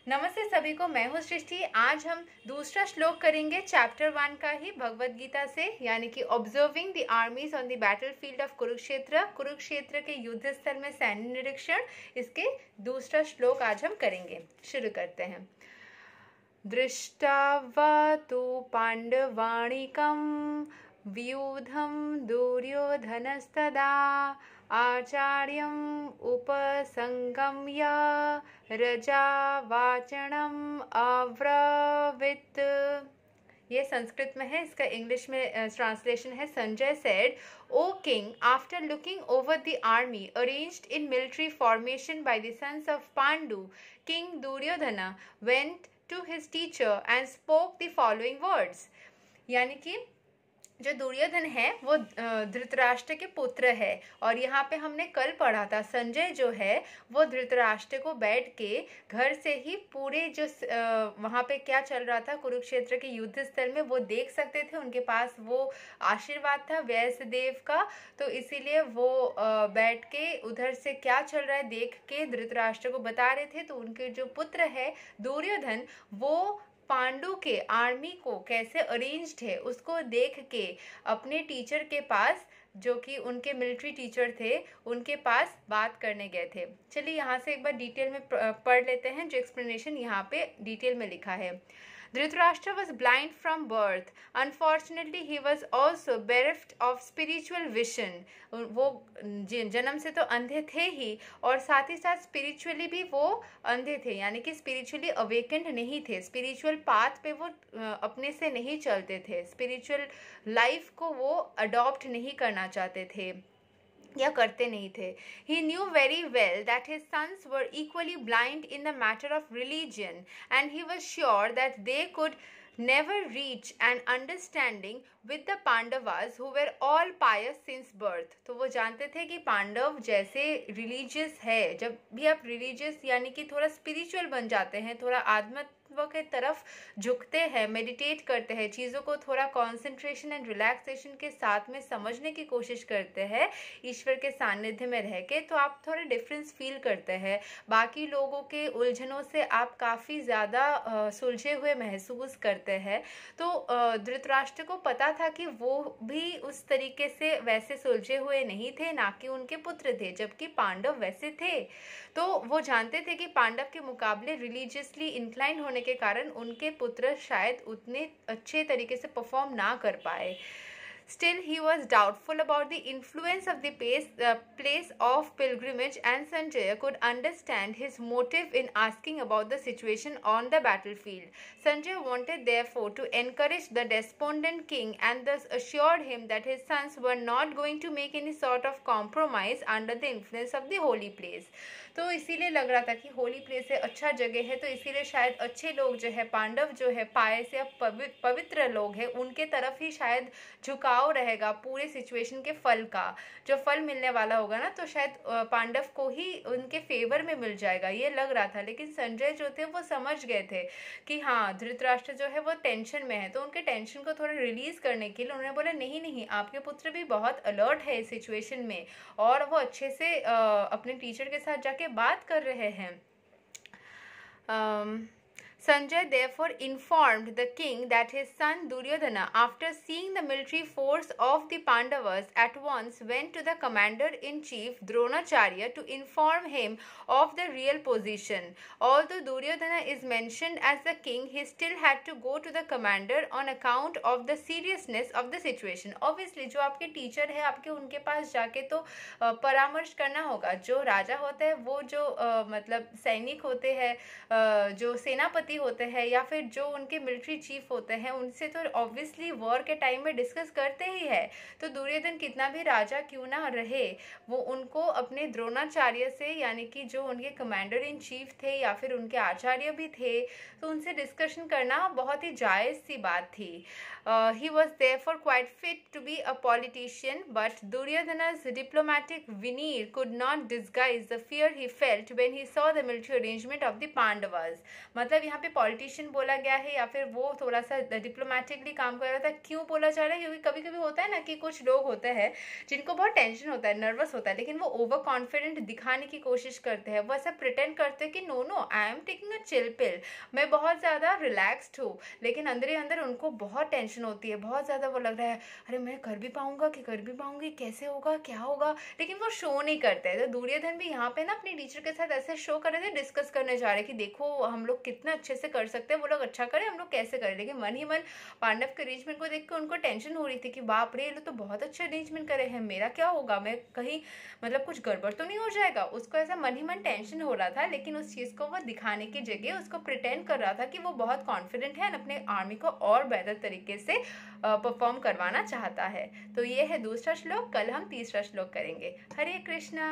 नमस्ते सभी को, मैं हूँ सृष्टि। आज हम दूसरा श्लोक करेंगे चैप्टर 1 का ही भगवत गीता से, यानी कि observing the armies on the battlefield of Kurukshetra, Kurukshetra के युद्ध स्थल में सैन्य निरीक्षण। इसके दूसरा श्लोक आज हम करेंगे। शुरू करते हैं। दृष्टा वा तु पांडवाणिकं व्यूधं दुर्योधनस्तदा आचार्यम् उपसंगम्य रजावाचनम् अब्रवीत्। ये संस्कृत में है, इसका इंग्लिश में ट्रांसलेशन है। Sanjay said, O king, after looking over the army arranged in military formation by the sons of Pandu, King Duryodhana went to his teacher and spoke the following words। यानी कि जो दुर्योधन है वो धृतराष्ट्र के पुत्र है, और यहाँ पे हमने कल पढ़ा था संजय जो है वो धृतराष्ट्र को बैठ के घर से ही पूरे जो वहाँ पे क्या चल रहा था कुरुक्षेत्र के युद्ध स्थल में वो देख सकते थे। उनके पास वो आशीर्वाद था व्यासदेव का, तो इसीलिए वो बैठ के उधर से क्या चल रहा है देख के धृतराष्ट्र को बता रहे थे। तो उनके जो पुत्र है दुर्योधन, वो पांडु के आर्मी को कैसे अरेंज्ड है उसको देख के अपने टीचर के पास, जो कि उनके मिलिट्री टीचर थे, उनके पास बात करने गए थे। चलिए यहाँ से एक बार डिटेल में पढ़ लेते हैं जो एक्सप्लेनेशन यहाँ पे डिटेल में लिखा है। Dhritarashtra was blind from birth. Unfortunately, he was also bereft of spiritual vision. वो जन्म से तो अंधे थे ही, और साथ ही साथ स्पिरिचुअली भी वो अंधे थे, यानी कि स्पिरिचुअली अवेकेंड नहीं थे। स्पिरिचुअल पाथ पे वो अपने से नहीं चलते थे, स्पिरिचुअल लाइफ को वो अडॉप्ट नहीं करना चाहते थे या करते नहीं थे। He knew very well that his sons were equally blind in the matter of religion, and he was sure that they could never reach an understanding with the Pandavas who were all pious since birth। तो वो जानते थे कि पांडव जैसे religious है, जब भी आप रिलीजियस यानी कि थोड़ा स्पिरिचुअल बन जाते हैं, थोड़ा आध्यात्म के तरफ झुकते हैं, मेडिटेट करते हैं, चीज़ों को थोड़ा कंसंट्रेशन एंड रिलैक्सेशन के साथ में समझने की कोशिश करते हैं ईश्वर के सानिध्य में रह के, तो आप थोड़ा डिफरेंस फील करते हैं। बाकी लोगों के उलझनों से आप काफ़ी ज़्यादा सुलझे हुए महसूस करते हैं। तो धृतराष्ट्र को पता था कि वो भी उस तरीके से वैसे सुलझे हुए नहीं थे, ना कि उनके पुत्र थे, जबकि पांडव वैसे थे। तो वो जानते थे कि पांडव के मुकाबले रिलीजियसली इंक्लाइन होने के कारण उनके पुत्र शायद उतने अच्छे तरीके से परफॉर्म ना कर पाए। Still, he was doubtful about the influence of the place of pilgrimage, and Sanjay could understand his motive in asking about the situation on the battlefield. Sanjay wanted therefore to encourage the despondent king and thus assured him that his sons were not going to make any sort of compromise under the influence of the holy place. तो इसीलिए लग रहा था कि holy place है, अच्छा जगह है, तो इसीलिए शायद अच्छे लोग जो है, पांडव जो है, पायस या पवित्र लोग हैं, उनके तरफ ही शायद झुकाव रहेगा पूरे सिचुएशन के फल का। जो फल मिलने वाला होगा ना, तो शायद पांडव को ही उनके फेवर में मिल जाएगा, ये लग रहा था। लेकिन संजय जो थे वो समझ गए थे कि हाँ धृतराष्ट्र जो है वो टेंशन में है, तो उनके टेंशन को थोड़ा रिलीज करने के लिए उन्होंने बोला नहीं नहीं, आपके पुत्र भी बहुत अलर्ट है इस सिचुएशन में, और वो अच्छे से अपने टीचर के साथ जाके बात कर रहे हैं। Sanjay therefore informed the king that his son Duryodhana, after seeing the military force of the Pandavas, at once went to the commander-in-chief Dronacharya to inform him of the real position. Although Duryodhana is mentioned as the king, he still had to go to the commander on account of the seriousness of the situation. Obviously, जो आपके teacher है, आपके उनके पास जाके तो परामर्श करना होगा। जो राजा होता है वो जो मतलब सैनिक होते हैं, जो सेनापति होते हैं, या फिर जो उनके मिलिट्री चीफ होते हैं, उनसे तो ऑब्वियसली वॉर के टाइम में डिस्कस करते ही है। तो दुर्योधन कितना भी राजा क्यों ना रहे, वो उनको अपने द्रोणाचार्य से, यानी कि जो उनके कमांडर इन चीफ थे या फिर उनके आचार्य भी थे, तो उनसे डिस्कशन करना बहुत ही जायज़ सी बात थी। He was therefore quite fit to be a politician, but Duryodhana's diplomatic veneer could not disguise the fear he felt when he saw the military arrangement of the Pandavas. मतलब यहाँ पे पॉलिटिशियन बोला गया है या फिर वो थोड़ा सा डिप्लोमेटिकली काम कर रहा था। क्यों बोला जा रहा है? क्योंकि कभी कभी होता है ना कि कुछ लोग होते हैं जिनको बहुत टेंशन होता है, नर्वस होता है, लेकिन वो ओवर कॉन्फिडेंट दिखाने की कोशिश करते हैं। वो ऐसा प्रिटेंड करते हैं कि no no I am taking a chill pill, मैं बहुत ज़्यादा रिलैक्स्ड हूँ, लेकिन अंदर ही अंदर उनको बहुत टेंशन होती है, बहुत ज़्यादा वो लग रहा है अरे मैं कर भी पाऊंगा कि कर भी पाऊंगी, कैसे होगा, क्या होगा, लेकिन वो शो नहीं करते हैं। तो दुर्योधन भी यहाँ पे ना अपनी टीचर के साथ ऐसे शो कर रहे थे, डिस्कस करने जा रहे कि देखो हम लोग कितना अच्छे से कर सकते हैं, वो लोग अच्छा करें, हम लोग कैसे करें। लेकिन मन ही मन पांडव के अरेंजमेंट को देख के उनको टेंशन हो रही थी कि बाप रे ये लोग तो बहुत अच्छे अरेंजमेंट करे हैं, मेरा क्या होगा, मैं कहीं मतलब कुछ गड़बड़ तो नहीं हो जाएगा। उसको ऐसा मन ही मन टेंशन हो रहा था, लेकिन उस चीज़ को वो दिखाने की जगह उसको प्रिटेंड कर रहा था कि वो बहुत कॉन्फिडेंट है, अपने आर्मी को और बेहतर तरीके से परफॉर्म करवाना चाहता है। तो ये है दूसरा श्लोक। कल हम तीसरा श्लोक करेंगे। हरे कृष्णा।